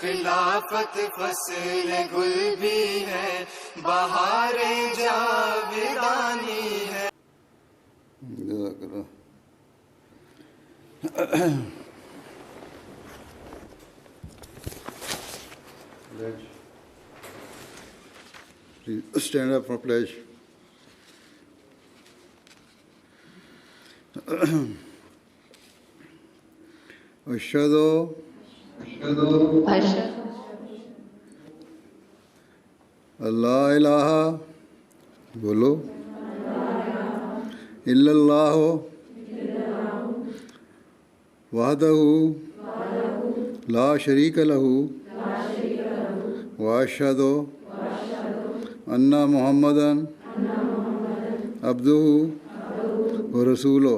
خلافت فصل گل بھی ہے، بہار جاودانی ہے. جزاک اللہ. Please stand up for pledge. اشہدو اللہ الہ بولو الا اللہ وحدہ لا شریک لہ واشہد ان محمدً عبدہ ورسولہ.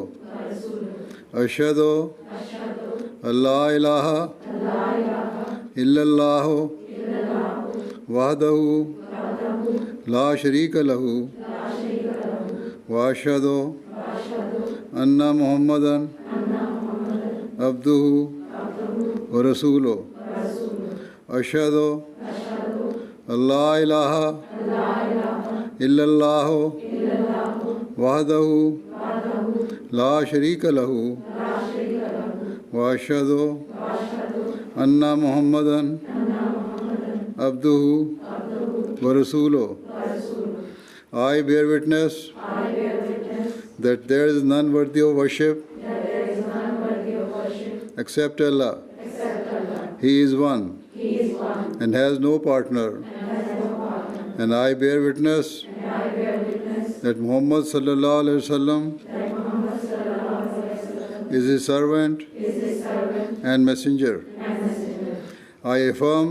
اشہد اللہ الہ الا اللہ وحدہ لا شریک لہ واشہد ان محمدً عبدہ ورسولہ. اشہد اللہ الہ الا اللہ وحدہ لا شریک لہ واشہد ان محمدً عبدہ ورسولہ. I bear witness that there is none worthy of worship except Allah. He is one and has no partner. And I bear witness that Muhammad sallallahu alaihi wasallam is his servant and messenger. I affirm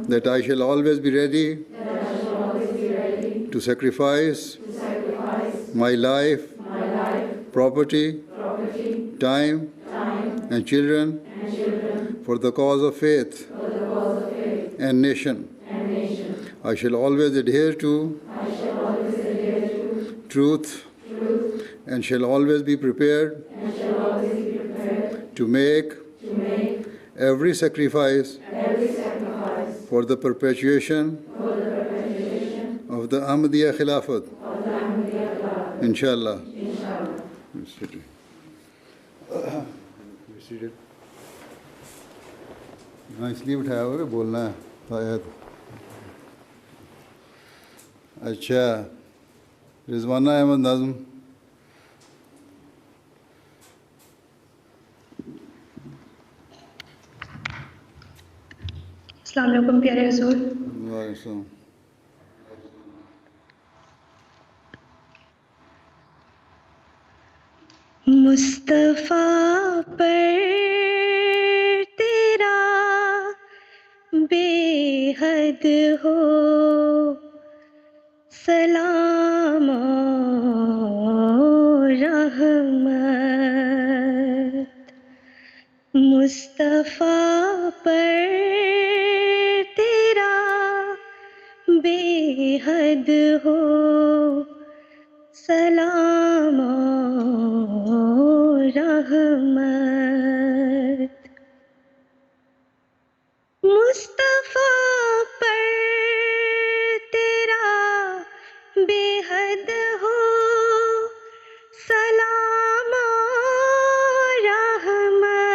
that I shall always be ready to sacrifice my life, property, time, and children for the cause of faith and nation. I shall always adhere to truth and shall always be prepared to make every sacrifice for the perpetuation of the Ahmadiyya Khilafat. Inshallah. ہاں اس لیے بٹھایا ہوگا کہ بولنا ہے. اچھا رضوانہ احمد نظم. السلام علیکم پیارے حضور. وعلیکم السلام. مصطفیٰ پر تیرا بے حد ہو سلام و رحمت. مصطفیٰ پر تیرا بے حد ہو سلام و رحمت. مصطفیٰ پر تیرا بے حد ہو سلام و رحمت.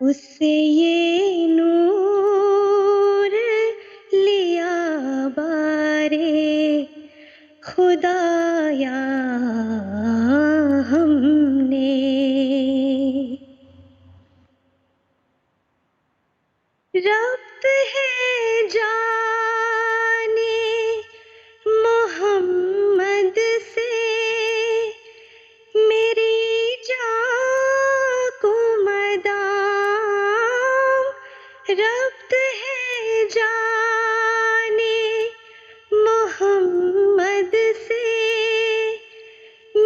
اس سے یہ نور لیا بارے خدایا ہم نے. ربط ہے جانے محمد سے میری جان کو مدام. ربط ہے جانے محمد سے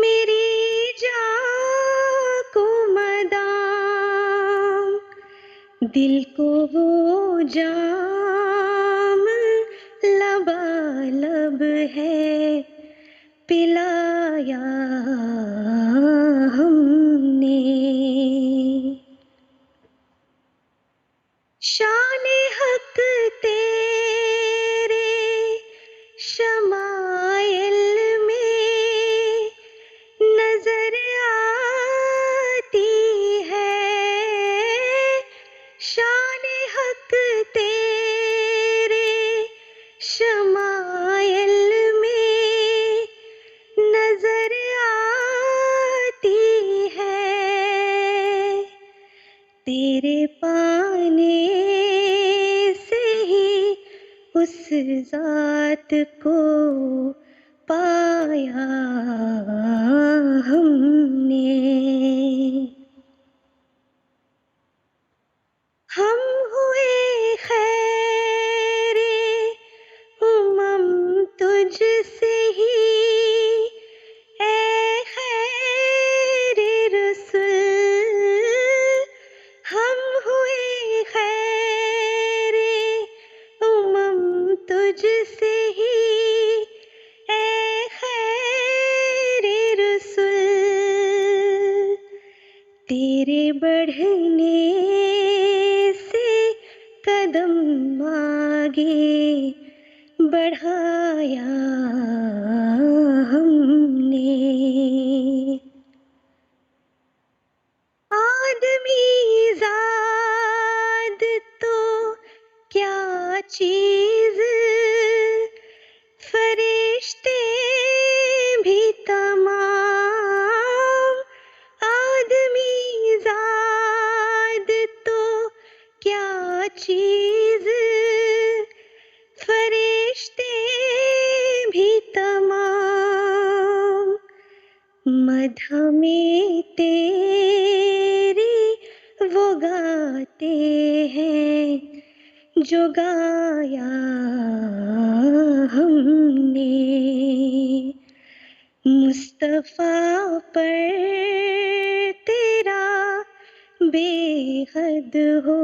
میری جان کو مدام. دل کو وہ جام لبالب ہے پلایا ہم نے. تیرے پانے سے ہی اس ذات کو پایا ہم نے. ہم ہوئے خیر تجھ سے ہی اے خیر رسول. ہم ہوئے خیر تجھ سے ہی اے خیر رسول. تیرے بڑھنے سے قدم آگے بڑھایا ہم نے. آدمی زاد تو کیا چیز، فرشتے بھی تمام. آدمی زاد تو کیا چیز، فرشتے بھی تمام. مدح میں تیری وہ گاتے ہیں جو گایا ہم نے. مصطفیٰ پر تیرا بے حد ہو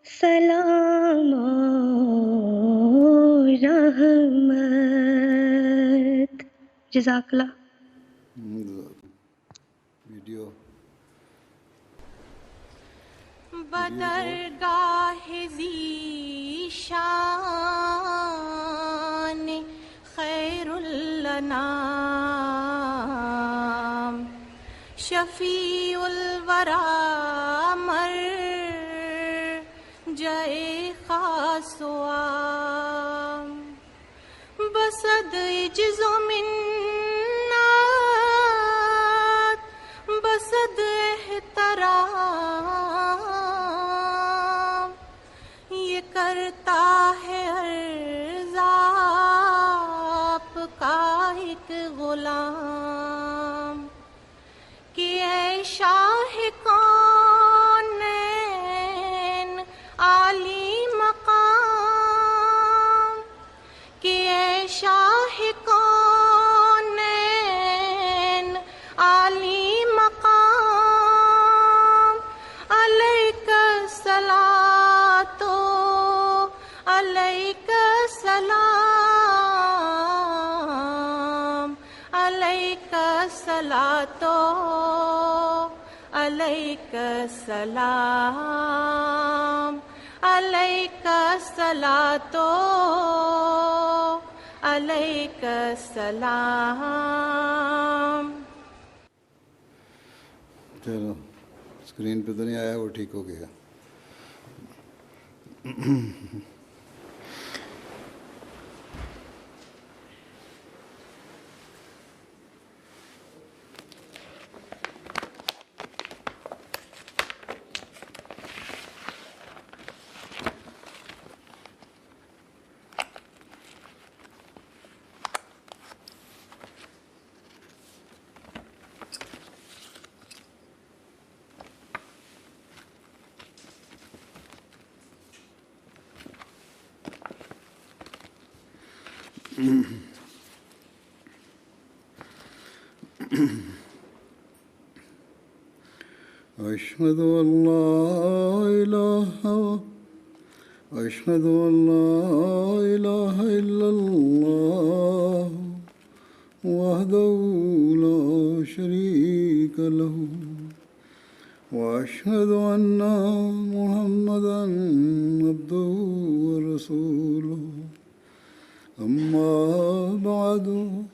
سلام و رحمت. جزاک اللہ. ویڈیو بدرگاہ ذیشان خیر الانام، شفیع الورا مر جائے خاص و عام. بصد عجز و منت، بصد احترام، یہ کرتا ہے عرض آپ کا ایک غلام کہ اے شاہ کونین عالی مقام، کہ اے شاہ کونین عالی مقام، علیک الصلاۃ علیک السلام، علیک الصلاۃ علیک السلام، علیک الصلاۃ علیک السلام. چلو اسکرین پہ تو نہیں آیا، وہ ٹھیک ہو گیا. أشهد أن لا إله أشهد أن لا إله إلا الله وحده لا شريك له وأشهد أن محمدا عبده ورسوله. أما بعد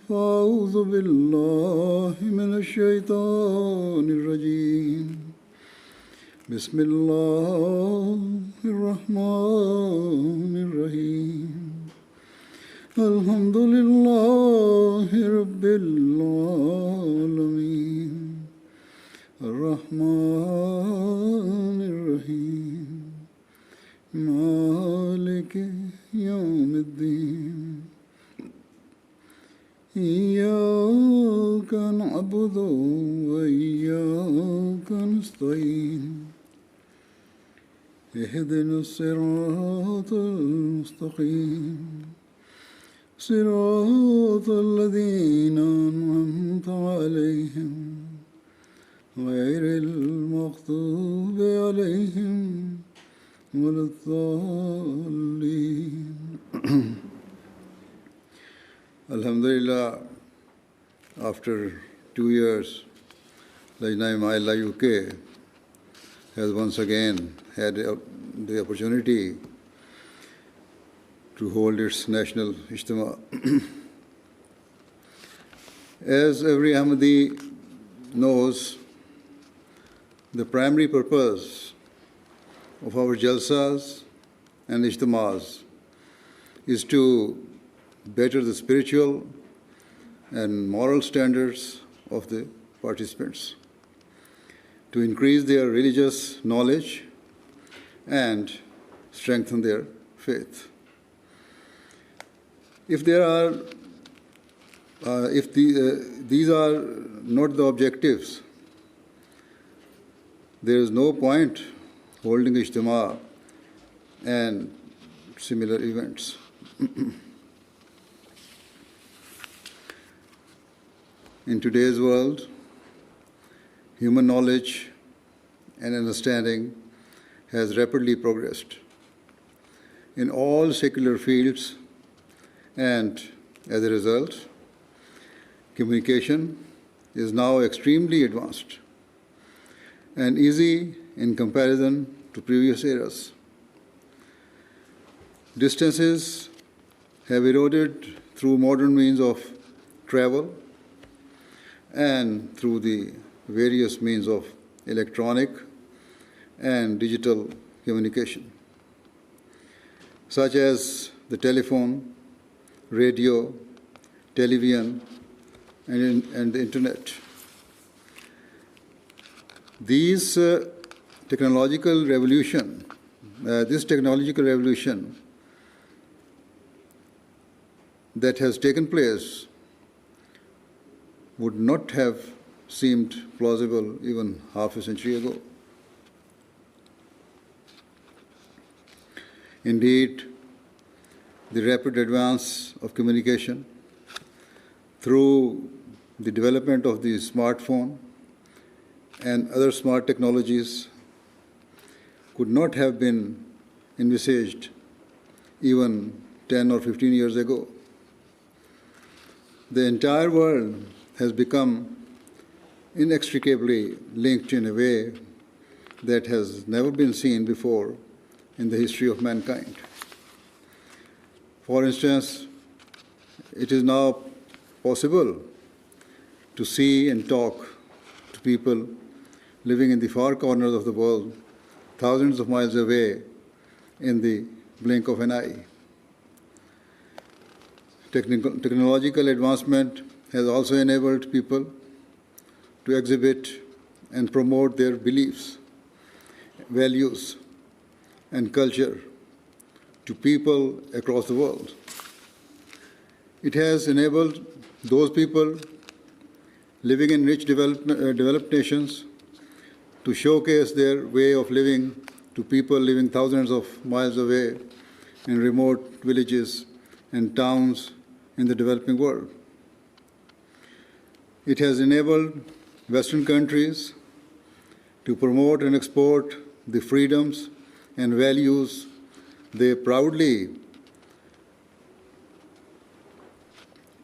فأعوذ بالله من الشيطان الرجيم. بسم الله الرحمن الرحيم. الحمد لله رب العالمين الرحمن الرحيم مالك يوم الدين إياك نعبد وإياك نستعين اهدنا الصراط المستقيم صراط الذين أنعمت عليهم غير المغضوب عليهم ولا الضالين. Alhamdulillah, after 2 years, Lajna Ma'ila UK has once again had the opportunity to hold its national Ijtima. As every Ahmadi knows, the primary purpose of our jalsas and ijtimas is to better the spiritual and moral standards of the participants, to increase their religious knowledge and strengthen their faith. If these are not the objectives, there is no point holding ijtima and similar events. In today's world, human knowledge and understanding has rapidly progressed in all secular fields, and as a result, communication is now extremely advanced and easy in comparison to previous eras. Distances have eroded through modern means of travel and through the various means of electronic and digital communication, such as the telephone, radio, television, and the internet. This technological revolution that has taken place would not have seemed plausible even half a century ago. Indeed, the rapid advance of communication through the development of the smartphone and other smart technologies could not have been envisaged even 10 or 15 years ago. The entire world has become inextricably linked in a way that has never been seen before in the history of mankind. For instance, it is now possible to see and talk to people living in the far corners of the world, thousands of miles away, in the blink of an eye. Technological advancement has also enabled people to exhibit and promote their beliefs, values, and culture to people across the world. It has enabled those people living in rich developed nations to showcase their way of living to people living thousands of miles away in remote villages and towns in the developing world. It has enabled Western countries to promote and export the freedoms and values they proudly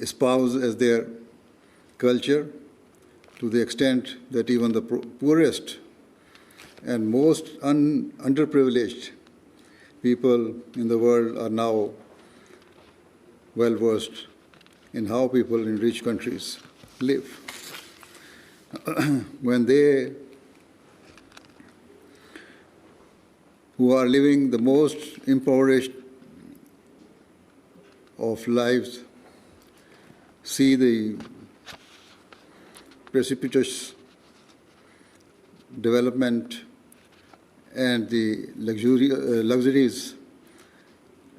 espouse as their culture, to the extent that even the poorest and most underprivileged people in the world are now well versed in how people in rich countries live. When they who are living the most impoverished of lives see the precipitous development and the luxuries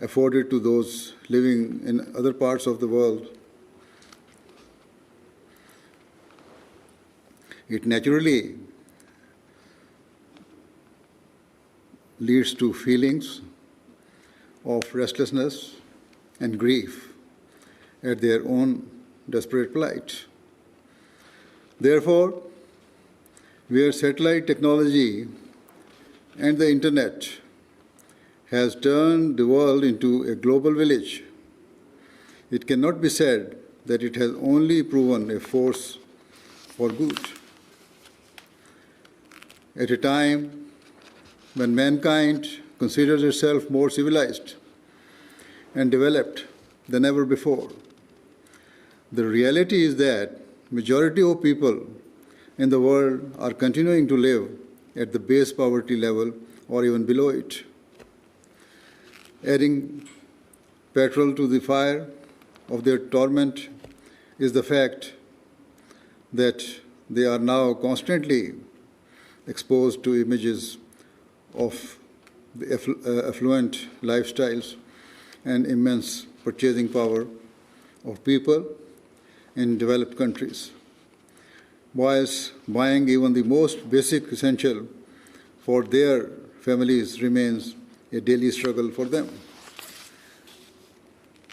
afforded to those living in other parts of the world, it naturally leads to feelings of restlessness and grief at their own desperate plight. Therefore, where satellite technology and the internet has turned the world into a global village, it cannot be said that it has only proven a force for good. At a time when mankind considers itself more civilized and developed than ever before, the reality is that majority of people in the world are continuing to live at the base poverty level or even below it. Adding petrol to the fire of their torment is the fact that they are now constantly exposed to images of the affluent lifestyles and immense purchasing power of people in developed countries, whilst buying even the most basic essential for their families remains a daily struggle for them.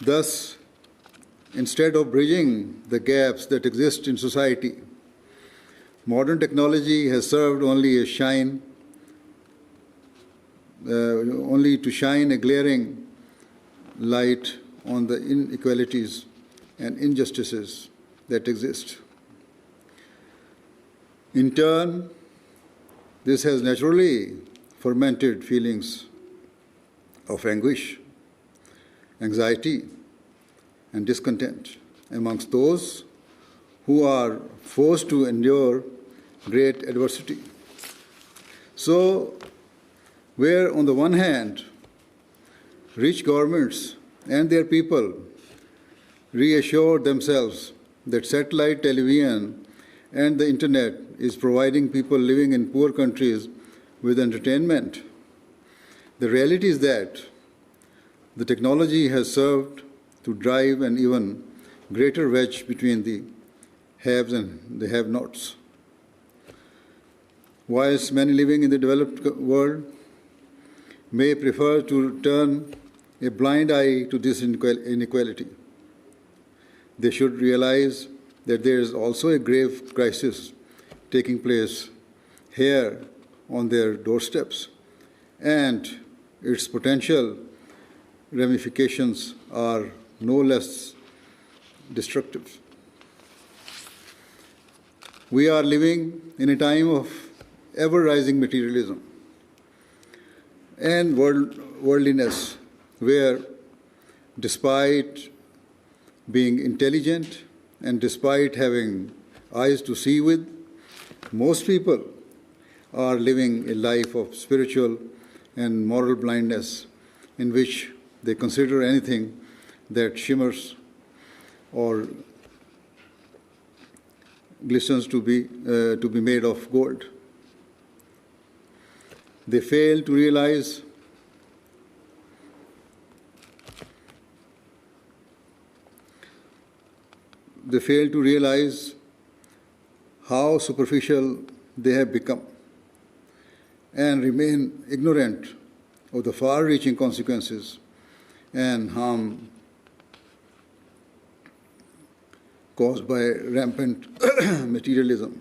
Thus, instead of bridging the gaps that exist in society, modern technology has served only to shine a glaring light on the inequalities and injustices that exist. In turn, this has naturally fermented feelings of anguish, anxiety, and discontent amongst those who are forced to endure great adversity. So, where on the one hand, rich governments and their people reassure themselves that satellite television and the internet is providing people living in poor countries with entertainment, the reality is that the technology has served to drive an even greater wedge between the haves and the have-nots. Whilst many living in the developed world may prefer to turn a blind eye to this inequality, they should realize that there is also a grave crisis taking place here on their doorsteps, and its potential ramifications are no less destructive. We are living in a time of ever-rising materialism and worldliness, where despite being intelligent and despite having eyes to see with, most people are living a life of spiritual and moral blindness in which they consider anything that shimmers or glistens to be made of gold. They fail to realize how superficial they have become and remain ignorant of the far-reaching consequences and harm caused by rampant materialism.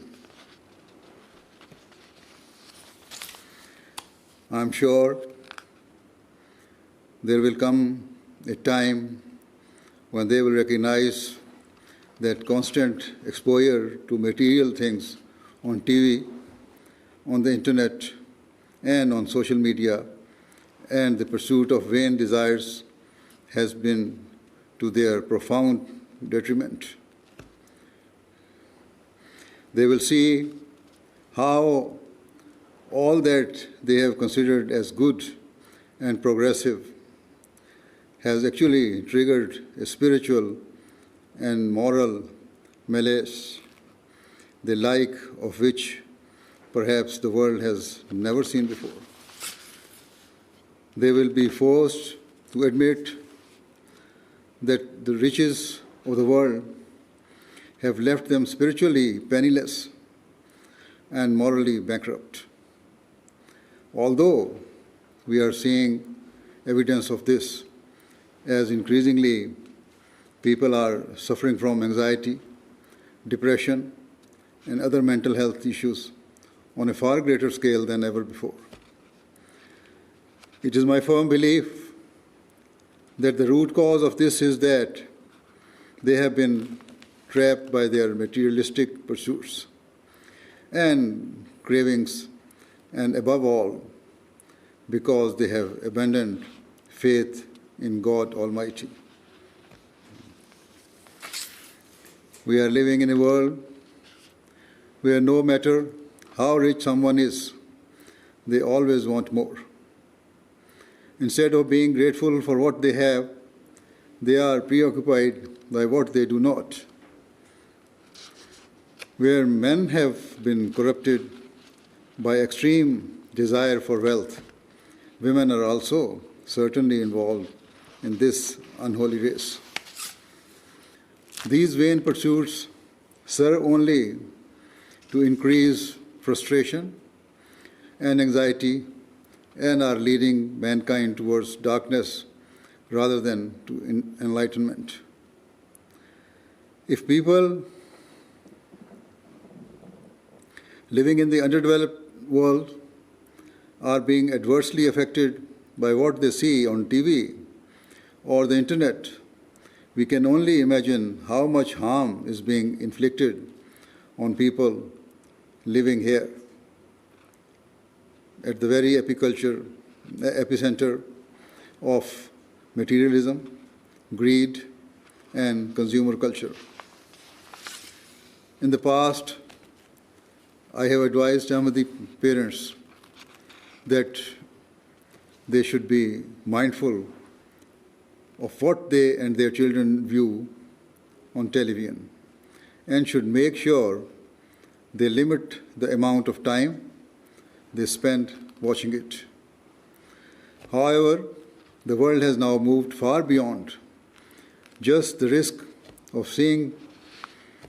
I'm sure there will come a time when they will recognize that constant exposure to material things on TV, on the internet, and on social media, and the pursuit of vain desires has been to their profound detriment. They will see how all that they have considered as good and progressive has actually triggered a spiritual and moral malaise, the like of which perhaps the world has never seen before. They will be forced to admit that the riches of the world have left them spiritually penniless and morally bankrupt. Although we are seeing evidence of this, as increasingly people are suffering from anxiety, depression, and other mental health issues on a far greater scale than ever before. It is my firm belief that the root cause of this is that they have been trapped by their materialistic pursuits and cravings, and above all, because they have abandoned faith in God Almighty. We are living in a world where no matter how rich someone is, they always want more. Instead of being grateful for what they have, they are preoccupied by what they do not. Where men have been corrupted by extreme desire for wealth, women are also certainly involved in this unholy race. These vain pursuits serve only to increase frustration and anxiety and are leading mankind towards darkness rather than to enlightenment. If people living in the underdeveloped world are being adversely affected by what they see on TV or the internet, we can only imagine how much harm is being inflicted on people living here at the very epicenter of materialism, greed, and consumer culture. In the past, I have advised Ahmadi parents that they should be mindful of what they and their children view on television and should make sure they limit the amount of time they spend watching it. However, the world has now moved far beyond just the risk of seeing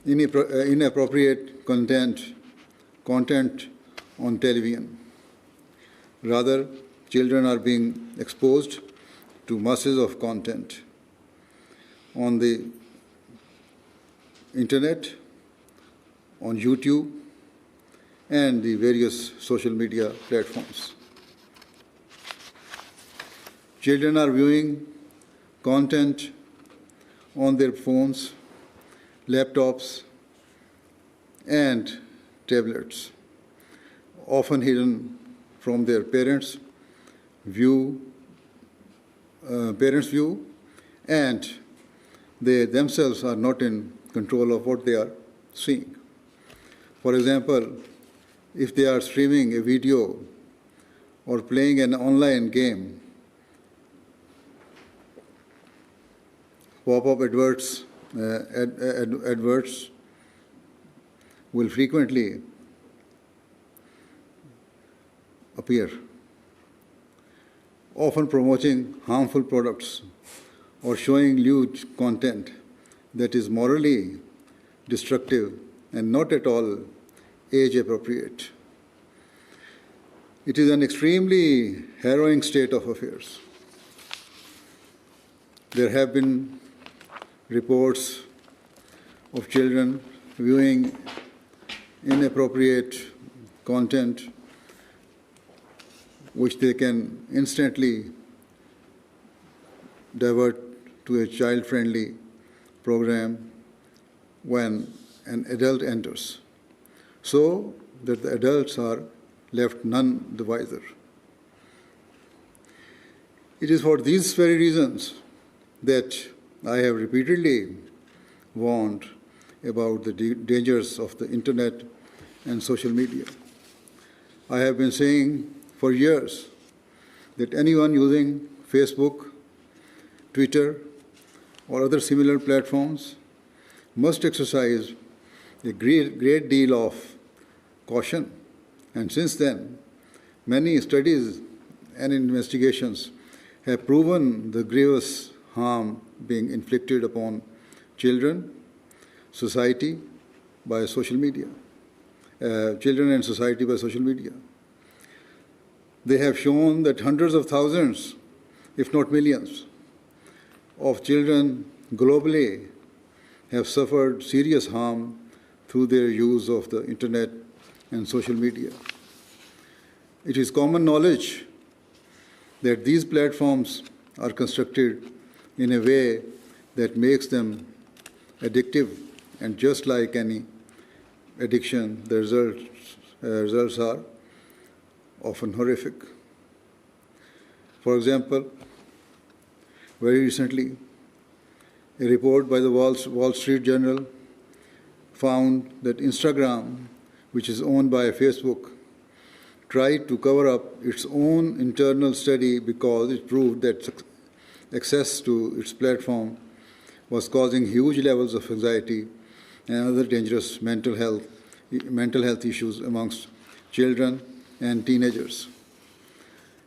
inappropriate content on television. Rather, children are being exposed to masses of content on the internet, on YouTube, and the various social media platforms. Children are viewing content on their phones, laptops, and tablets, often hidden from their parents' view, and they themselves are not in control of what they are seeing. For example, if they are streaming a video or playing an online game, pop-up adverts will frequently appear, often promoting harmful products or showing lewd content that is morally destructive and not at all age appropriate. It is an extremely harrowing state of affairs. There have been reports of children viewing inappropriate content which they can instantly divert to a child-friendly program when an adult enters, so that the adults are left none the wiser. It is for these very reasons that I have repeatedly warned about the dangers of the internet and social media. I have been saying for years that anyone using Facebook, Twitter, or other similar platforms must exercise a great deal of caution And since then, many studies and investigations have proven the grievous harm being inflicted upon children, society by social media, children and society by social media. They have shown that hundreds of thousands, if not millions, of children globally have suffered serious harm through their use of the internet and social media. It is common knowledge that these platforms are constructed in a way that makes them addictive, and just like any addiction, the results are often horrific. For example, very recently, a report by the Wall Street Journal found that Instagram, which is owned by Facebook, tried to cover up its own internal study because it proved that access to its platform was causing huge levels of anxiety and other dangerous mental health issues amongst children and teenagers.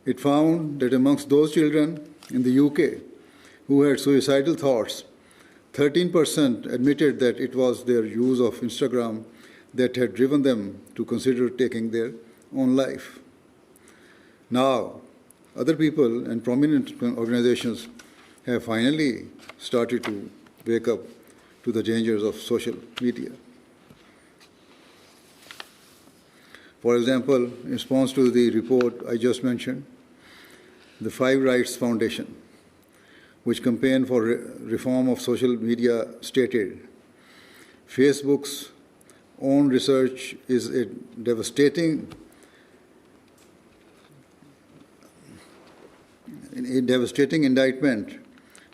It found that amongst those children in the UK who had suicidal thoughts, 13% admitted that it was their use of Instagram that had driven them to consider taking their own life. Now, other people and prominent organizations have finally started to wake up to the dangers of social media. For example, in response to the report I just mentioned, the Five Rights Foundation, which campaigned for reform of social media, stated, Facebook's own research is a devastating indictment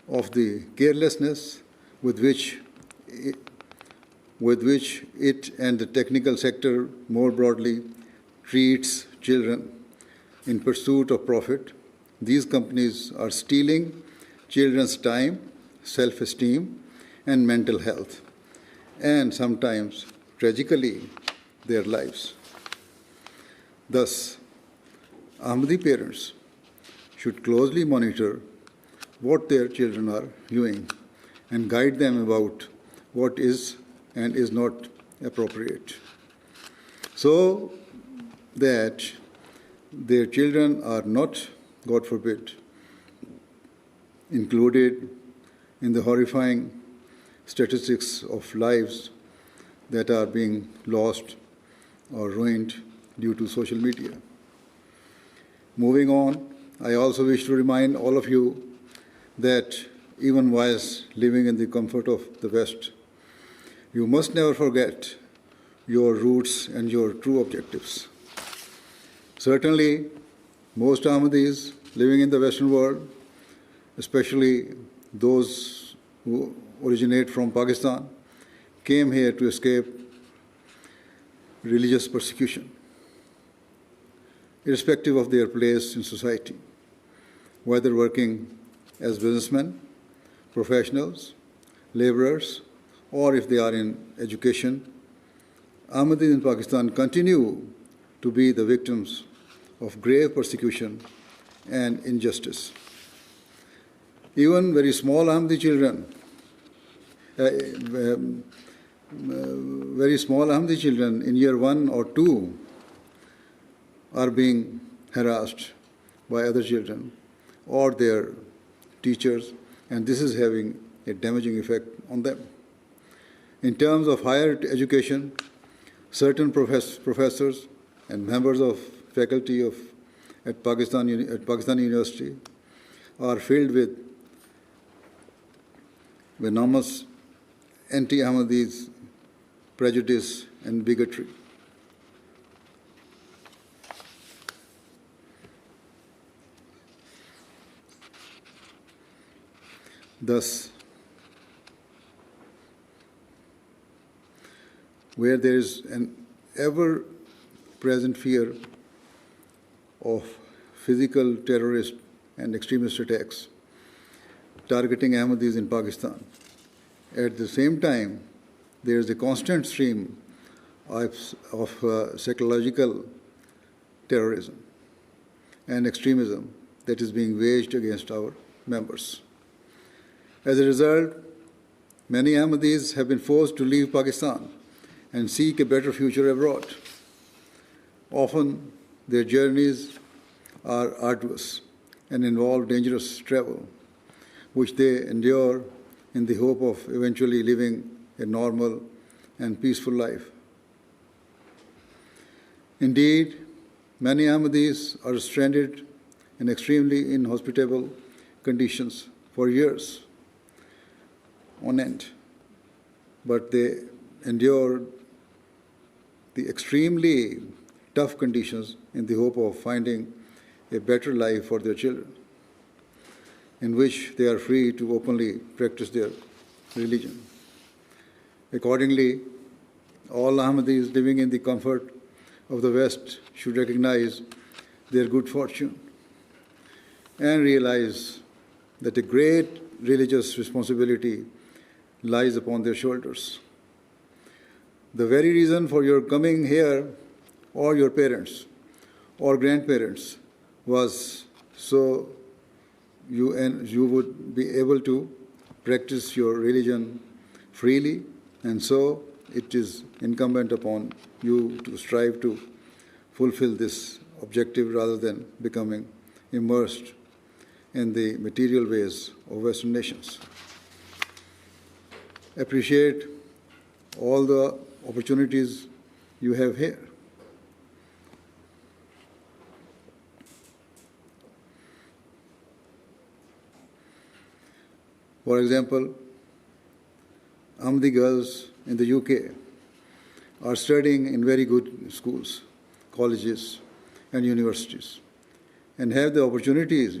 of the carelessness with which it and the technical sector more broadly treats children in pursuit of profit. These companies are stealing children's time, self-esteem, and mental health, and sometimes, tragically, their lives. Thus, Ahmadi parents should closely monitor what their children are viewing and guide them about what is and is not appropriate, so that their children are not, God forbid, included in the horrifying statistics of lives that are being lost or ruined due to social media. Moving on, I also wish to remind all of you that even whilst living in the comfort of the West, you must never forget your roots and your true objectives. Certainly, most Ahmadis living in the Western world, especially those who originate from Pakistan, came here to escape religious persecution, irrespective of their place in society, whether working as businessmen, professionals, laborers, or if they are in education. Ahmadis in Pakistan continue to be the victims of grave persecution and injustice. Even very small Ahmadi children, in year 1 or 2 are being harassed by other children or their teachers, and this is having a damaging effect on them. In terms of higher education, certain professors and members of faculty at Pakistan University are filled with venomous anti-Ahmadis prejudice and bigotry. Thus, where there is an ever-present fear of physical terrorist and extremist attacks targeting Ahmadis in Pakistan, at the same time, there is a constant stream of psychological terrorism and extremism that is being waged against our members. As a result, many Ahmadis have been forced to leave Pakistan and seek a better future abroad. Often, their journeys are arduous and involve dangerous travel, which they endure in the hope of eventually living a normal and peaceful life. Indeed, many Ahmadis are stranded in extremely inhospitable conditions for years on end, but they endure the extremely tough conditions in the hope of finding a better life for their children, in which they are free to openly practice their religion. Accordingly, all Ahmadis living in the comfort of the West should recognize their good fortune and realize that a great religious responsibility lies upon their shoulders. The very reason for your coming here, or your parents or grandparents, was so you would be able to practice your religion freely, and so it is incumbent upon you to strive to fulfill this objective rather than becoming immersed in the material ways of Western nations. Appreciate all the opportunities you have here. For example, Ahmadi girls in the UK are studying in very good schools, colleges, and universities, and have the opportunities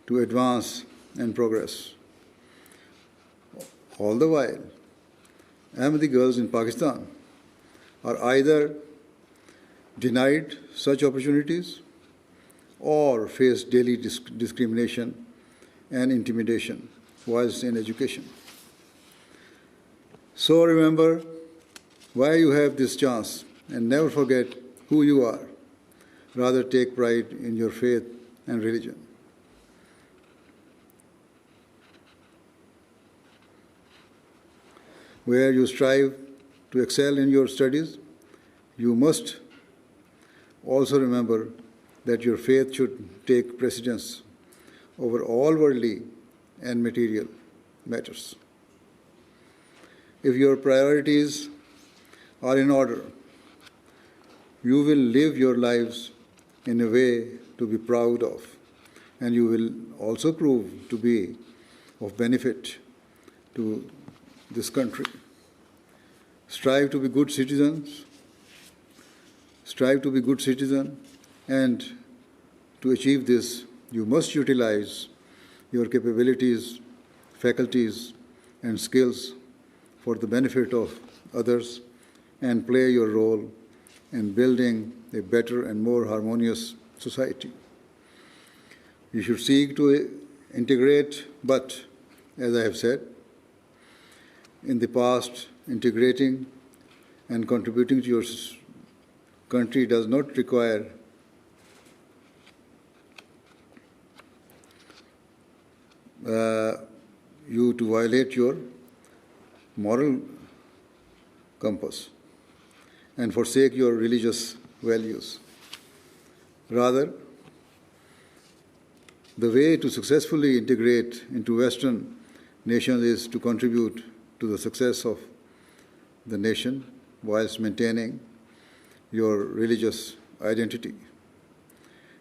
to advance and progress. All the while, Ahmadi girls in Pakistan are either denied such opportunities or face daily discrimination and intimidation whilst in education. So remember why you have this chance and never forget who you are. Rather, take pride in your faith and religion. Where you strive to excel in your studies, you must also remember that your faith should take precedence over all worldly and material matters. If your priorities are in order, you will live your lives in a way to be proud of, and you will also prove to be of benefit to this country. Strive to be good citizens. Strive to be good citizen, and to achieve this, you must utilize your capabilities, faculties, and skills for the benefit of others, and play your role in building a better and more harmonious society. You should seek to integrate, but, as I have said, in the past, integrating and contributing to your country does not require you to violate your moral compass and forsake your religious values. Rather, the way to successfully integrate into Western nations is to contribute to the success of the nation whilst maintaining your religious identity.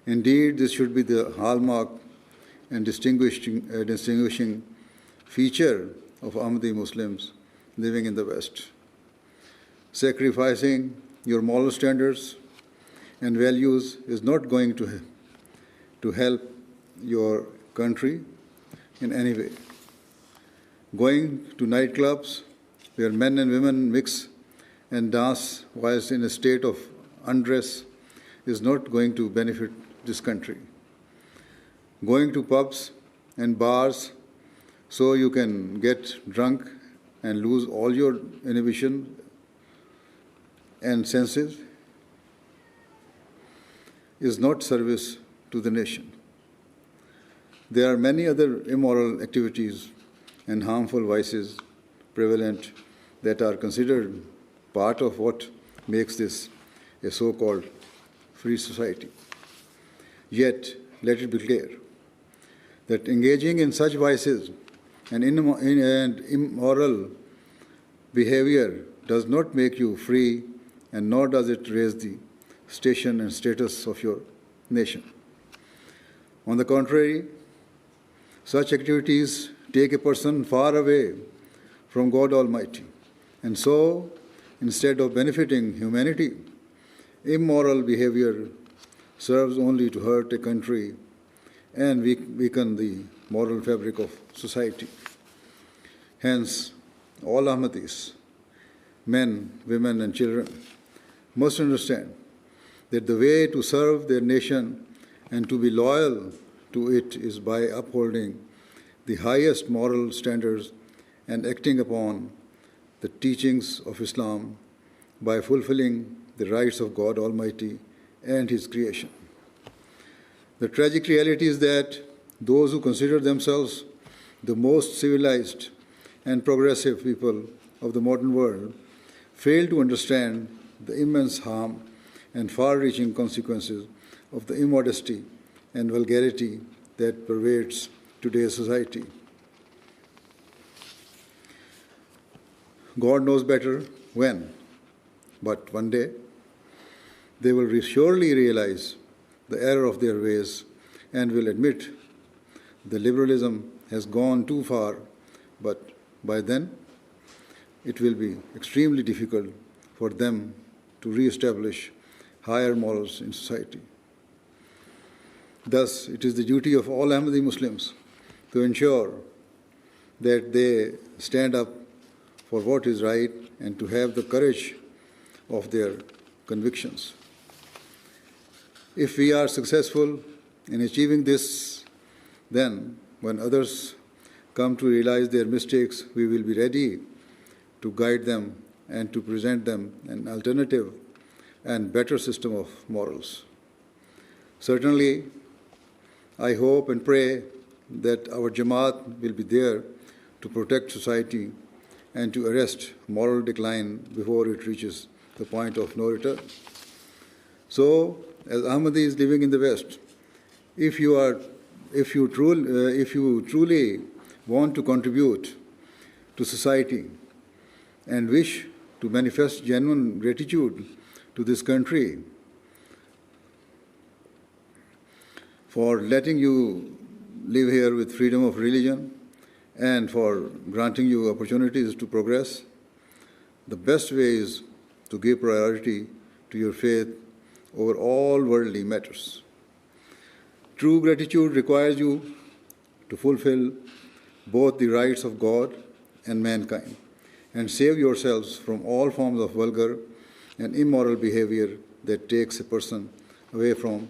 Indeed, this should be the hallmark and distinguishing feature of Ahmadi Muslims living in the West. Sacrificing your moral standards and values is not going to help your country in any way. Going to nightclubs where men and women mix and dance whilst in a state of undress is not going to benefit this country. Going to pubs and bars so you can get drunk and lose all your inhibition and senses is not service to the nation. There are many other immoral activities and harmful vices prevalent that are considered part of what makes this a so-called free society. Yet, let it be clear that engaging in such vices and immoral behavior does not make you free, and nor does it raise the station and status of your nation. On the contrary, such activities take a person far away from God Almighty. And so, instead of benefiting humanity, immoral behavior serves only to hurt a country and weaken the moral fabric of society. Hence, all Ahmadis, men, women, and children, must understand that the way to serve their nation and to be loyal to it is by upholding the highest moral standards and acting upon the teachings of Islam by fulfilling the rights of God Almighty and His creation. The tragic reality is that those who consider themselves the most civilized and progressive people of the modern world fail to understand the immense harm and far-reaching consequences of the immodesty and vulgarity that pervades today's society. God knows better when, but one day they will surely realize the error of their ways and will admit the liberalism has gone too far, but by then it will be extremely difficult for them to re-establish higher morals in society. Thus, it is the duty of all Ahmadi Muslims to ensure that they stand up for what is right and to have the courage of their convictions. If we are successful in achieving this, then when others come to realize their mistakes, we will be ready to guide them and to present them an alternative and better system of morals. Certainly, I hope and pray that our Jamaat will be there to protect society and to arrest moral decline before it reaches the point of no return. So, as Ahmadis living in the West, if you truly want to contribute to society and wish to manifest genuine gratitude to this country for letting you live here with freedom of religion and for granting you opportunities to progress, the best way is to give priority to your faith over all worldly matters. True gratitude requires you to fulfill both the rights of God and mankind and save yourselves from all forms of vulgar and immoral behavior that takes a person away from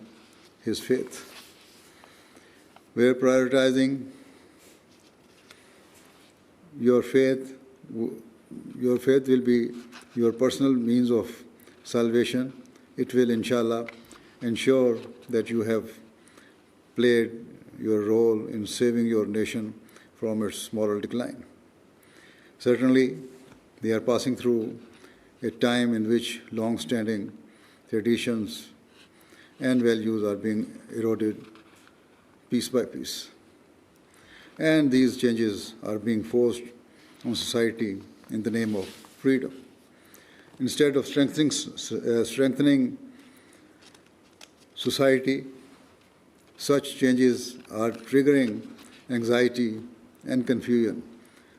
his faith. Where prioritizing your faith will be your personal means of salvation. It will, inshallah, ensure that you have played your role in saving your nation from its moral decline. Certainly, they are passing through a time in which long-standing traditions and values are being eroded piece by piece. And these changes are being forced on society in the name of freedom. Instead of strengthening society, such changes are triggering anxiety and confusion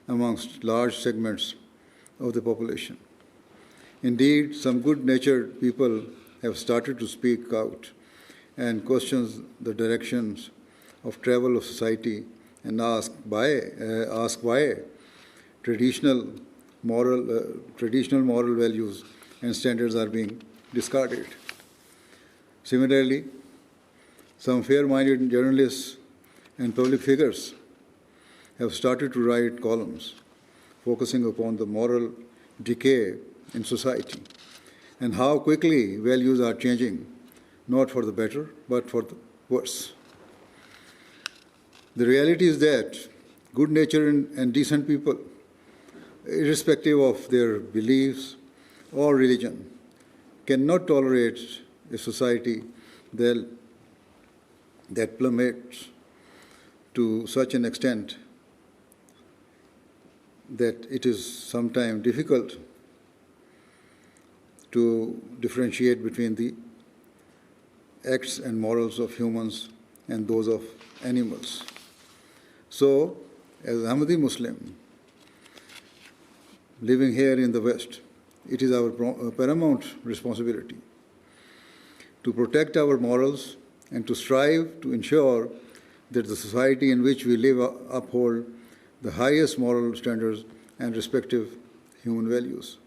amongst large segments of the population. Indeed, some good-natured people have started to speak out and question the directions of travel of society and ask why traditional moral values and standards are being discarded. Similarly, some fair-minded journalists and public figures have started to write columns focusing upon the moral decay in society and how quickly values are changing not for the better, but for the worse. The reality is that good-natured and decent people, irrespective of their beliefs or religion, cannot tolerate a society that plummets to such an extent that it is sometimes difficult to differentiate between the acts and morals of humans and those of animals. So, as Ahmadi Muslim, living here in the West, it is our paramount responsibility to protect our morals and to strive to ensure that the society in which we live uphold the highest moral standards and respective human values.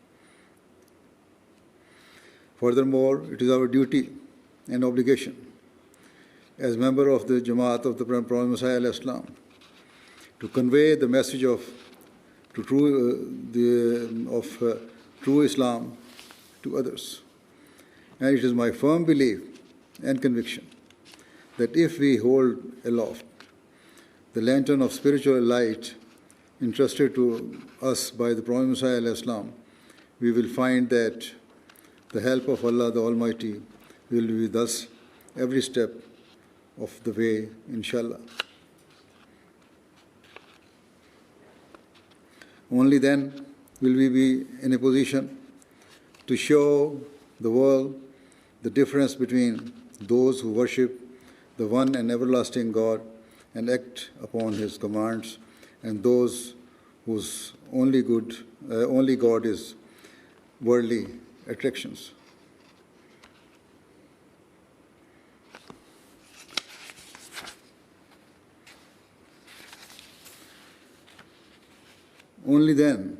Furthermore, it is our duty and obligation as member of the Jamaat of the Prophet Messiah al-Islam to convey the message of true Islam to others. And it is my firm belief and conviction that if we hold aloft the lantern of spiritual light entrusted to us by the Prophet Messiah al-Islam, we will find that the help of Allah the Almighty will be with us every step of the way, inshallah. Only then will we be in a position to show the world the difference between those who worship the one and everlasting God and act upon His commands, and those whose only God is worldly attractions. Only then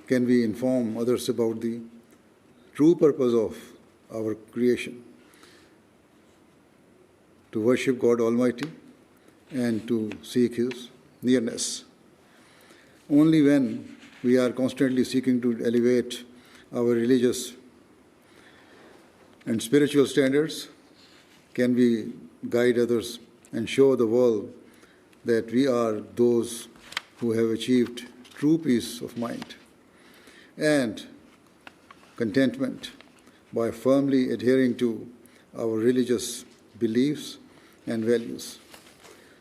can we inform others about the true purpose of our creation, to worship God Almighty and to seek His nearness. Only when we are constantly seeking to elevate our religious and spiritual standards can we guide others and show the world that we are those who have achieved true peace of mind and contentment by firmly adhering to our religious beliefs and values.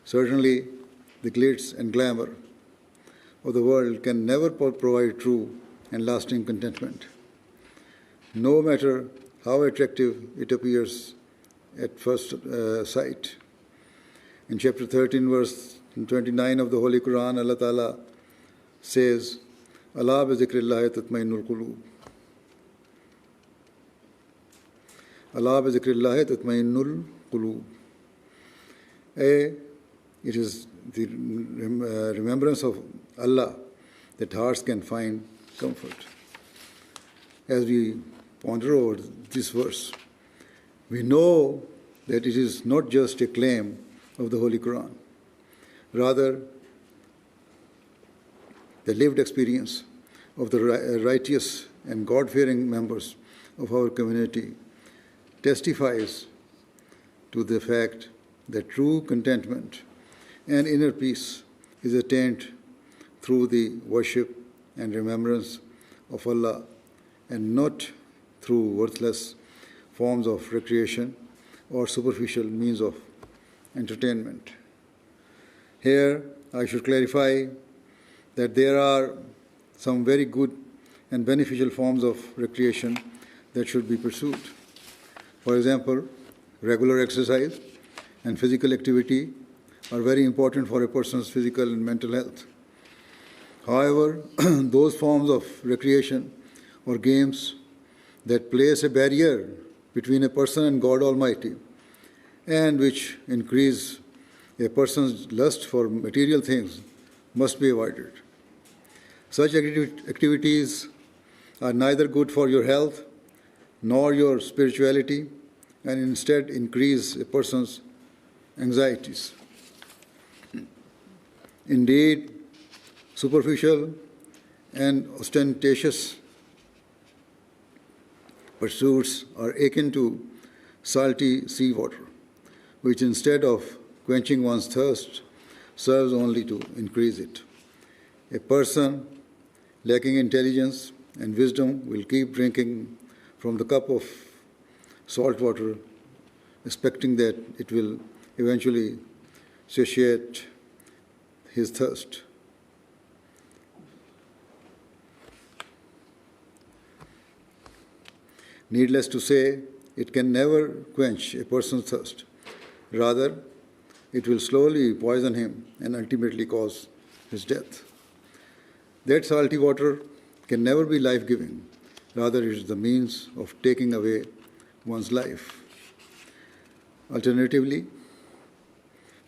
Certainly, the glitz and glamour of the world can never provide true and lasting contentment, no matter how attractive it appears at first sight. In chapter 13, verse 29 of the Holy Quran, Allah Ta'ala says, "Ala bi zikrillahi tatma'innul qulub." Allah bi zikrillahi tatma'innul qulub. It is the remembrance of Allah that hearts can find comfort. As we ponder over this verse, we know that it is not just a claim of the Holy Quran. Rather, the lived experience of the righteous and God-fearing members of our community testifies to the fact that true contentment and inner peace is attained through the worship and remembrance of Allah and not through worthless forms of recreation or superficial means of entertainment. Here, I should clarify that there are some very good and beneficial forms of recreation that should be pursued. For example, regular exercise and physical activity are very important for a person's physical and mental health. However, those forms of recreation or games that place a barrier between a person and God Almighty and which increase a person's lust for material things must be avoided. Such activities are neither good for your health nor your spirituality and instead increase a person's anxieties. Indeed, superficial and ostentatious pursuits are akin to salty seawater, which instead of quenching one's thirst, serves only to increase it. A person lacking intelligence and wisdom will keep drinking from the cup of salt water, expecting that it will eventually satiate his thirst. Needless to say, it can never quench a person's thirst. Rather, it will slowly poison him and ultimately cause his death. That salty water can never be life-giving. Rather, it is the means of taking away one's life. Alternatively,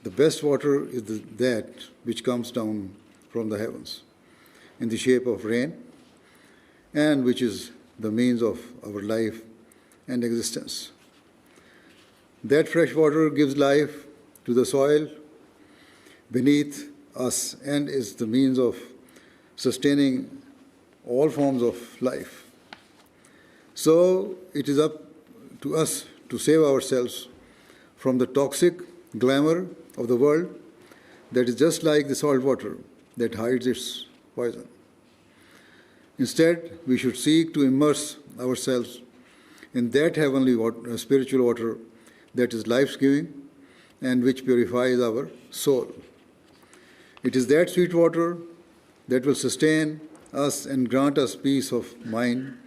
the best water is that which comes down from the heavens in the shape of rain, and which is the means of our life and existence. That fresh water gives life to the soil beneath us and is the means of sustaining all forms of life. So it is up to us to save ourselves from the toxic glamour of the world that is just like the salt water that hides its poison. Instead, we should seek to immerse ourselves in that heavenly water, spiritual water that is life-giving and which purifies our soul. It is that sweet water that will sustain us and grant us peace of mind,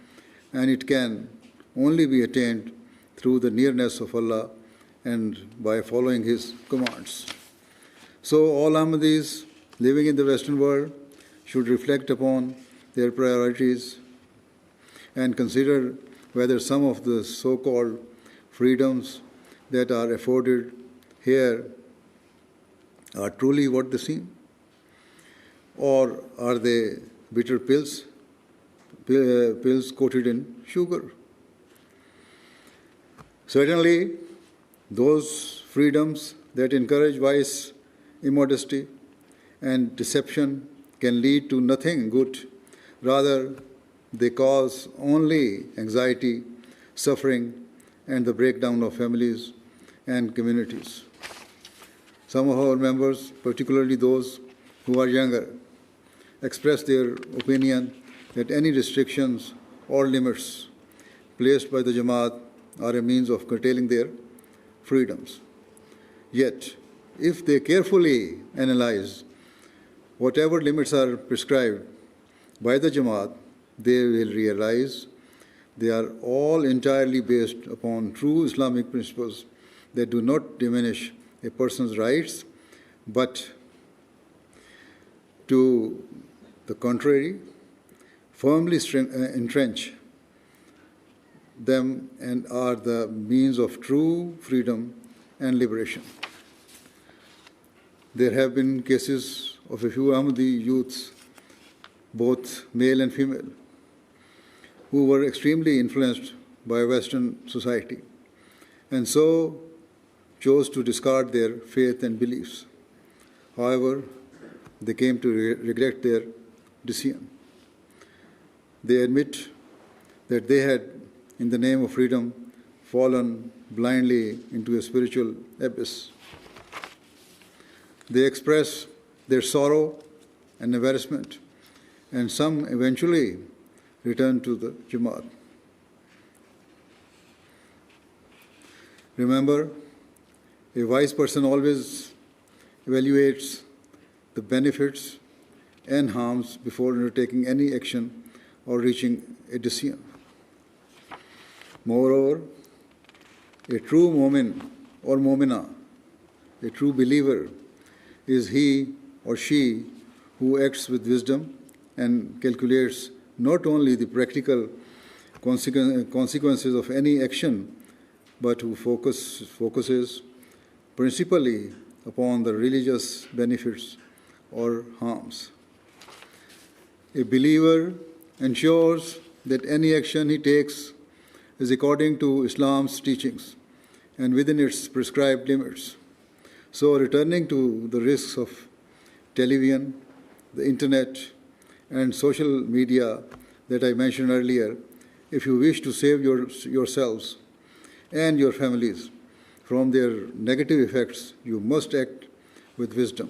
and it can only be attained through the nearness of Allah and by following His commands. So all Ahmadis living in the Western world should reflect upon their priorities and consider whether some of the so-called freedoms that are afforded here are truly what they seem, or are they bitter pills coated in sugar. Certainly, those freedoms that encourage vice, immodesty, and deception can lead to nothing good. Rather, they cause only anxiety, suffering, and the breakdown of families and communities. Some of our members, particularly those who are younger, express their opinion that any restrictions or limits placed by the Jamaat are a means of curtailing their freedoms. Yet, if they carefully analyze whatever limits are prescribed by the Jamaat, they will realize they are all entirely based upon true Islamic principles that do not diminish a person's rights, but to the contrary, firmly entrench them and are the means of true freedom and liberation. There have been cases of a few Ahmadi youths, both male and female, who were extremely influenced by Western society and so chose to discard their faith and beliefs. However, they came to regret their decision. They admit that they had, in the name of freedom, fallen blindly into a spiritual abyss. They express their sorrow and embarrassment, and some eventually return to the Jamaat. Remember, a wise person always evaluates the benefits and harms before undertaking any action or reaching a decision. Moreover, a true Mu'min or Mu'mina, a true believer, is he or she who acts with wisdom and calculates not only the practical consequences of any action, but who focuses principally upon the religious benefits or harms. A believer ensures that any action he takes is according to Islam's teachings and within its prescribed limits. So, returning to the risks of television, the internet, and social media that I mentioned earlier, if you wish to save yourselves and your families from their negative effects, you must act with wisdom.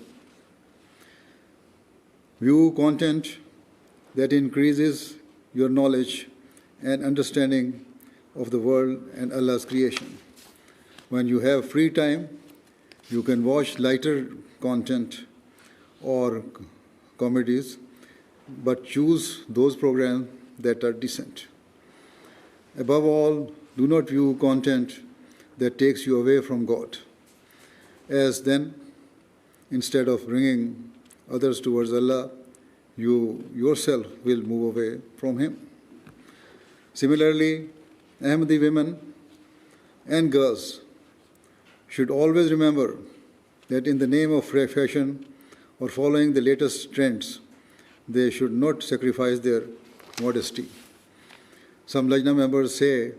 View content that increases your knowledge and understanding of the world and Allah's creation. When you have free time, you can watch lighter content or comedies, but choose those programs that are decent. Above all, do not view content that takes you away from God, as then, instead of bringing others towards Allah, you yourself will move away from Him. Similarly, Ahmadi women and girls should always remember that in the name of fashion or following the latest trends, they should not sacrifice their modesty. Some Lajna members say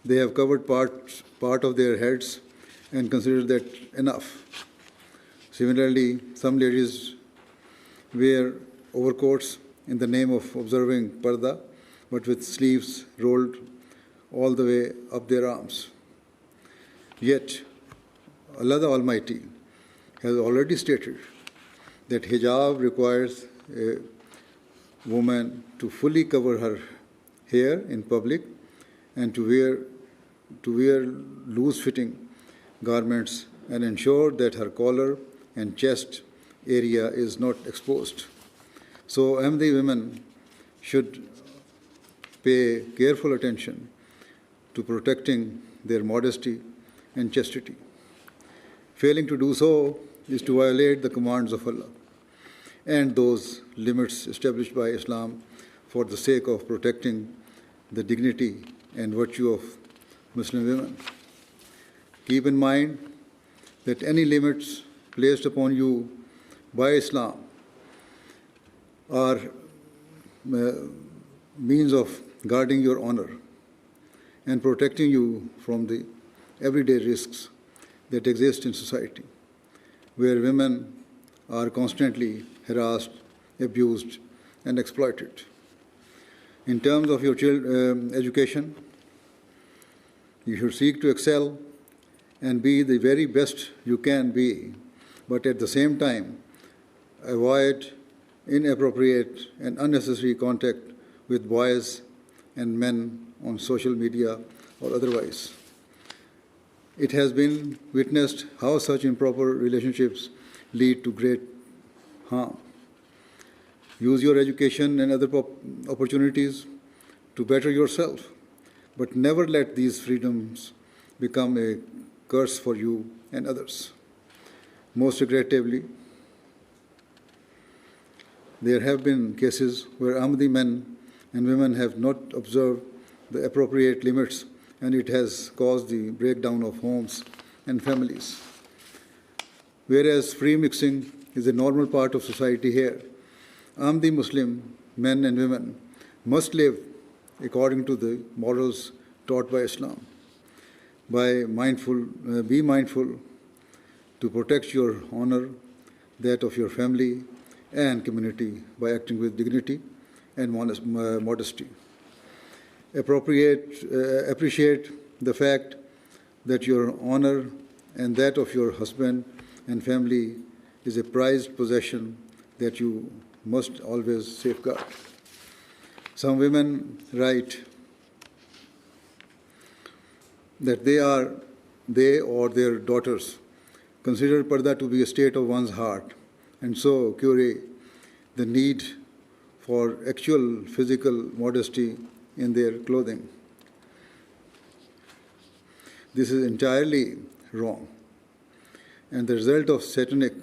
they have covered part of their heads and consider that enough. Similarly, some ladies wear overcoats in the name of observing parda, but with sleeves rolled all the way up their arms. Yet, Allah the Almighty has already stated that hijab requires a woman to fully cover her hair in public and to wear loose-fitting garments and ensure that her collar and chest area is not exposed. So Ahmadi women should pay careful attention to protecting their modesty and chastity. Failing to do so is to violate the commands of Allah and those limits established by Islam for the sake of protecting the dignity and virtue of Muslim women. Keep in mind that any limits placed upon you by Islam are means of guarding your honor and protecting you from the everyday risks that exist in society, where women are constantly harassed, abused, and exploited. In terms of your education, you should seek to excel and be the very best you can be, but at the same time, avoid inappropriate and unnecessary contact with boys and men on social media or otherwise. It has been witnessed how such improper relationships lead to great harm. Use your education and other opportunities to better yourself, but never let these freedoms become a curse for you and others. Most regrettably, there have been cases where Ahmadi men and women have not observed the appropriate limits, and it has caused the breakdown of homes and families. Whereas free mixing is a normal part of society here, Ahmadi Muslim men and women must live according to the morals taught by Islam. Be mindful to protect your honor, that of your family and community by acting with dignity and modesty. Appreciate the fact that your honor and that of your husband and family is a prized possession that you must always safeguard. Some women write that they or their daughters consider parda to be a state of one's heart, and so curry the need for actual physical modesty in their clothing. This is entirely wrong and the result of satanic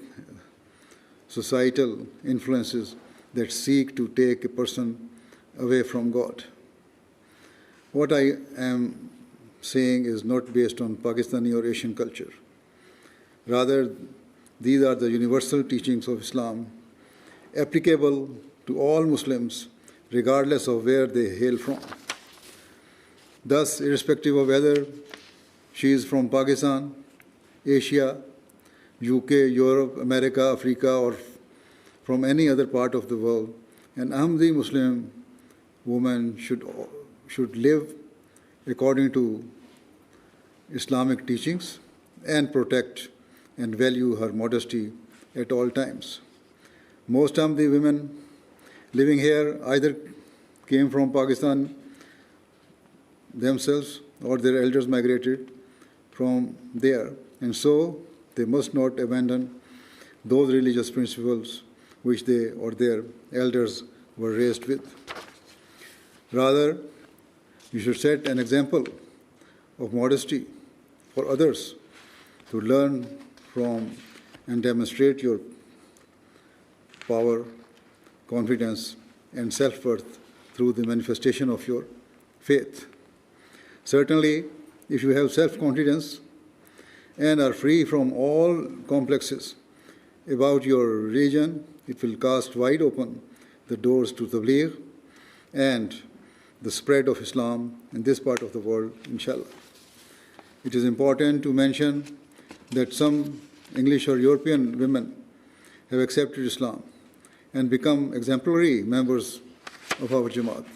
societal influences that seek to take a person away from God. What I am saying is not based on Pakistani or Asian culture. Rather, these are the universal teachings of Islam, applicable to all Muslims, regardless of where they hail from. Thus, irrespective of whether she is from Pakistan, Asia, UK, Europe, America, Africa, or from any other part of the world, an Ahmadi Muslim woman should live according to Islamic teachings and protect and value her modesty at all times. Most of the women living here either came from Pakistan themselves or their elders migrated from there, and so they must not abandon those religious principles which they or their elders were raised with. Rather, you should set an example of modesty for others to learn from and demonstrate your power, confidence, and self-worth through the manifestation of your faith. Certainly, if you have self-confidence and are free from all complexes about your religion, it will cast wide open the doors to Tabligh and the spread of Islam in this part of the world, inshallah. It is important to mention that some English or European women have accepted Islam and become exemplary members of our Jamaat.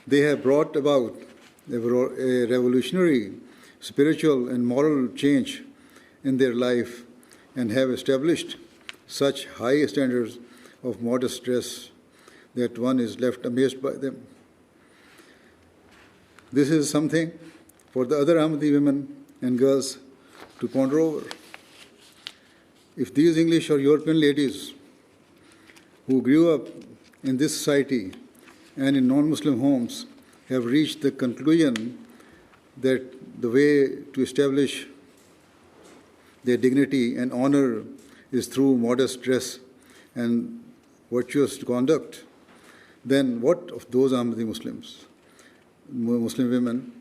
They have brought about a revolutionary spiritual and moral change in their life and have established such high standards of modest dress that one is left amazed by them. This is something for the other Ahmadi women and girls to ponder over. If these English or European ladies who grew up in this society and in non-Muslim homes have reached the conclusion that the way to establish their dignity and honor is through modest dress and virtuous conduct, then what of those Ahmadi Muslim women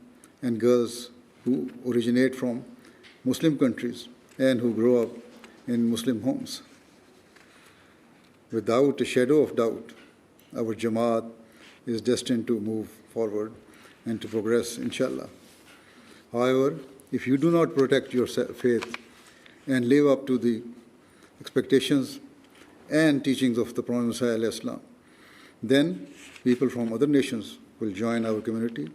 and girls who originate from Muslim countries and who grow up in Muslim homes? Without a shadow of doubt, our Jamaat is destined to move forward and to progress, inshallah. However, if you do not protect your faith and live up to the expectations and teachings of the Prophet Muhammad, then people from other nations will join our community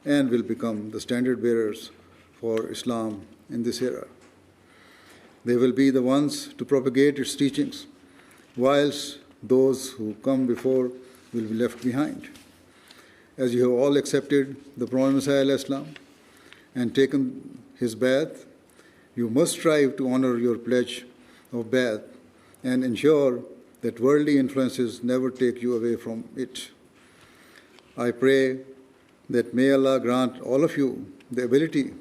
and will become the standard bearers for Islam in this era. They will be the ones to propagate its teachings, whilst those who come before will be left behind. As you have all accepted the Prophet Muhammad and taken his bath, you must strive to honor your pledge of bath and ensure that worldly influences never take you away from it. I pray that may Allah grant all of you the ability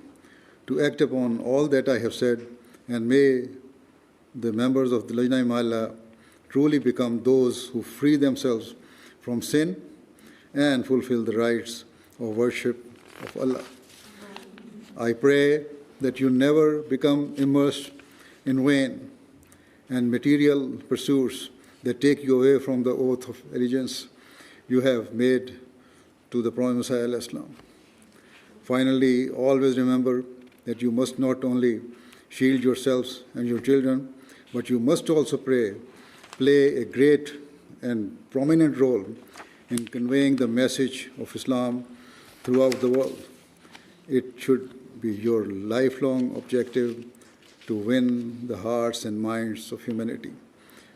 to act upon all that I have said, and may the members of the Lajna-e-Mahalla truly become those who free themselves from sin and fulfill the rights of worship of Allah. I pray that you never become immersed in vain and material pursuits that take you away from the oath of allegiance you have made to the Prophet Muhammad. Finally, always remember that you must not only shield yourselves and your children, but you must also play a great and prominent role in conveying the message of Islam throughout the world. It should be your lifelong objective to win the hearts and minds of humanity,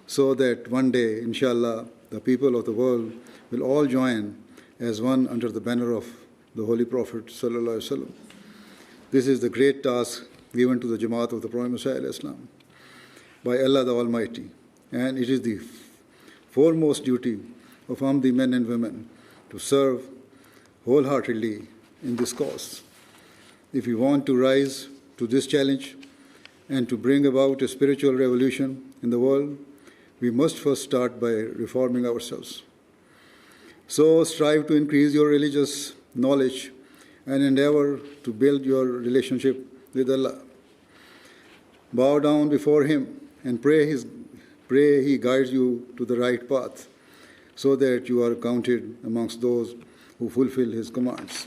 so that one day, inshallah, the people of the world will all join as one under the banner of the Holy Prophet sallallahu alaihi wasallam. This is the great task given to the Jamaat of the Prophet Muhammad by Allah the Almighty, and it is the foremost duty of Ahmadi men and women to serve wholeheartedly in this cause. If we want to rise to this challenge and to bring about a spiritual revolution in the world, we must first start by reforming ourselves. So strive to increase your religious knowledge and endeavor to build your relationship with Allah. Bow down before Him and pray He guides you to the right path, so that you are counted amongst those who fulfill His commands.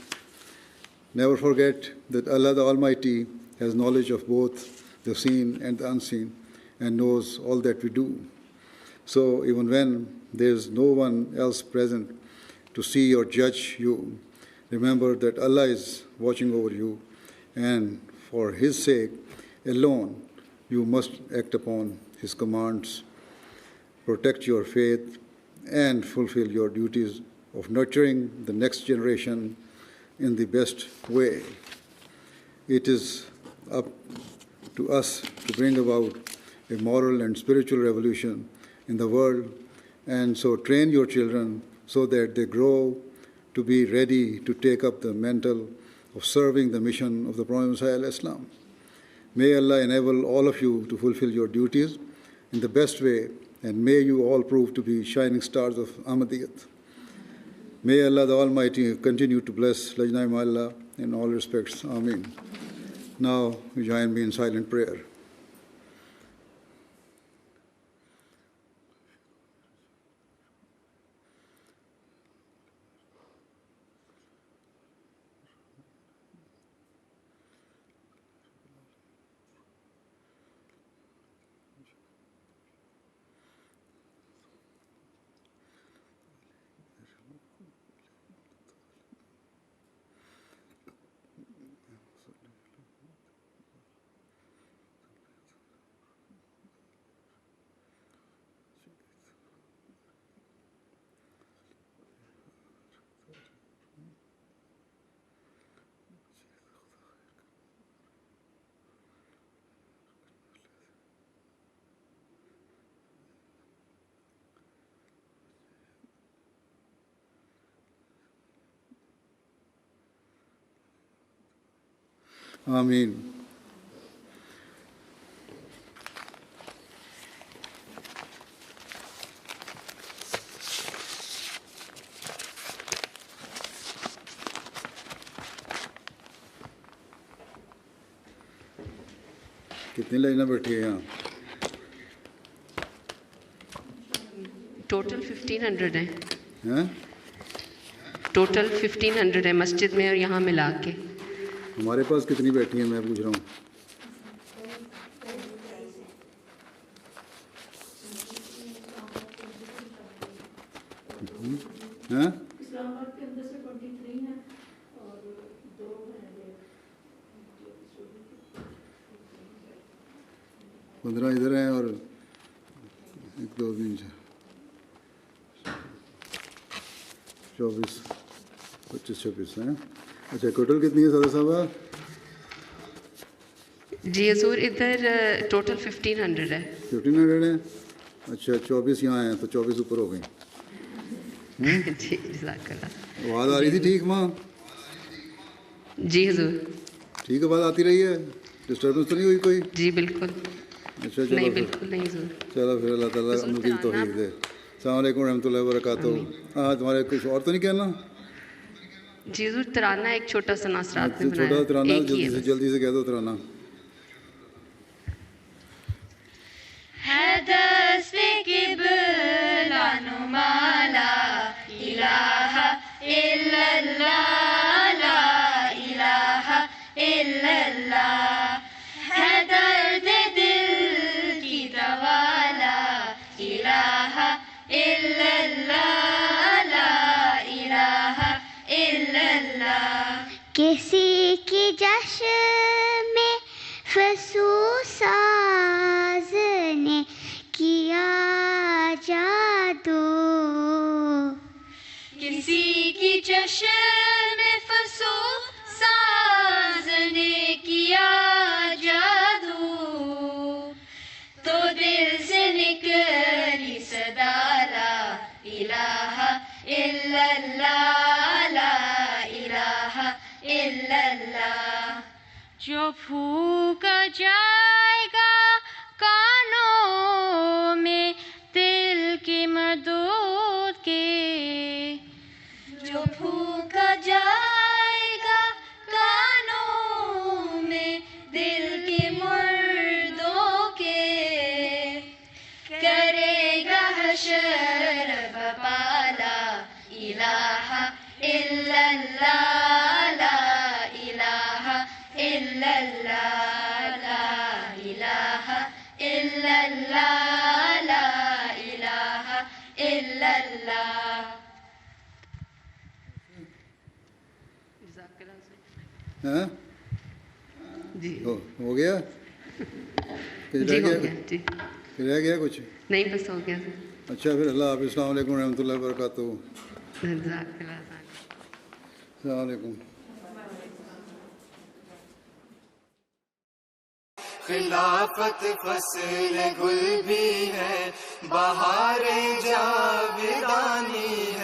Never forget that Allah the Almighty has knowledge of both the seen and the unseen and knows all that we do. So even when there is no one else present to see or judge you, remember that Allah is watching over you and for His sake alone you must act upon His commands, protect your faith, and fulfill your duties of nurturing the next generation in the best way. It is up to us to bring about a moral and spiritual revolution in the world, and so train your children so that they grow to be ready to take up the mantle of serving the mission of the Prophet Messiah Islam. May Allah enable all of you to fulfill your duties in the best way, and may you all prove to be shining stars of Ahmadiyyat. May Allah the Almighty continue to bless Lajna Mahalla in all respects. Ameen. Now join me in silent prayer. Ameen. کتنی لائنیں بیٹھی ہیں یہاں؟ Total 1500 ہیں. ہیں total 1500 ہے مسجد میں اور یہاں ملا کے. ہمارے پاس کتنی بیٹھی ہیں میں پوچھ رہا ہوں؟ ہیں 15 ادھر ہیں اور 1 2 3 24 25 26 ہیں. اچھا ٹوٹل کتنی ہے سادہ صاحبہ؟ جی حضور ادھر ٹوٹل 1500 ہے. 1500 ہیں. اچھا 24 یہاں ہیں تو 24 اوپر ہو گئی. جی جزاک اللہ. آواز آ رہی تھی ٹھیک ماں؟ جی حضور. ٹھیک آواز آتی رہی ہے؟ ڈسٹربنس تو نہیں ہوئی کوئی؟ جی بالکل اچھا نہیں، چلو بالکل نہیں حضور. چلو پھر اللہ تعالیٰ ہم کی توفیق دے. السلام علیکم ورحمۃ اللہ وبرکاتہ. ہاں تمہارے کچھ اور تو نہیں کہنا؟ جی حضور ترانہ ایک چھوٹا سا ناصرات میں چھوٹا ترانہ ایک ہی ہے. جلدی سے کہہ دو ترانہ. حدث قبلہ نما لا الہ الا اللہ لا الہ الا اللہ ہے درد دل کی دوا لا الہ الا اللہ لا الہ الا اللہ. کسی کی جشن میں فسو ساز نے کیا جادو، کسی کی چشم میں فسو ساز نے کیا جادو، تو دل سے نکلی صدا لا الہ الا اللہ لا الہ الا اللہ. جو پھونکا جائے گا کانوں میں دل کی مدود کے، جو پھونکا جائے گا کانوں میں دل کے مردوں کے، کرے گا حشر بپا لا الہ الا اللہ لا الہ الا اللہ لا الہ الا اللہ لا الہ الا اللہ. ہیں جی ہو گیا؟ جی رہ ہو گیا؟ گیا جی رہ گیا کچھ؟ نہیں بس ہو گیا سر اچھا پھر اللہ حافظ. السلام علیکم ورحمۃ اللہ وبرکاتہ. جزاک اللہ خیر. السلام علیکم. خلافت فصل گل بھی ہے، بہار جاویدانی ہے.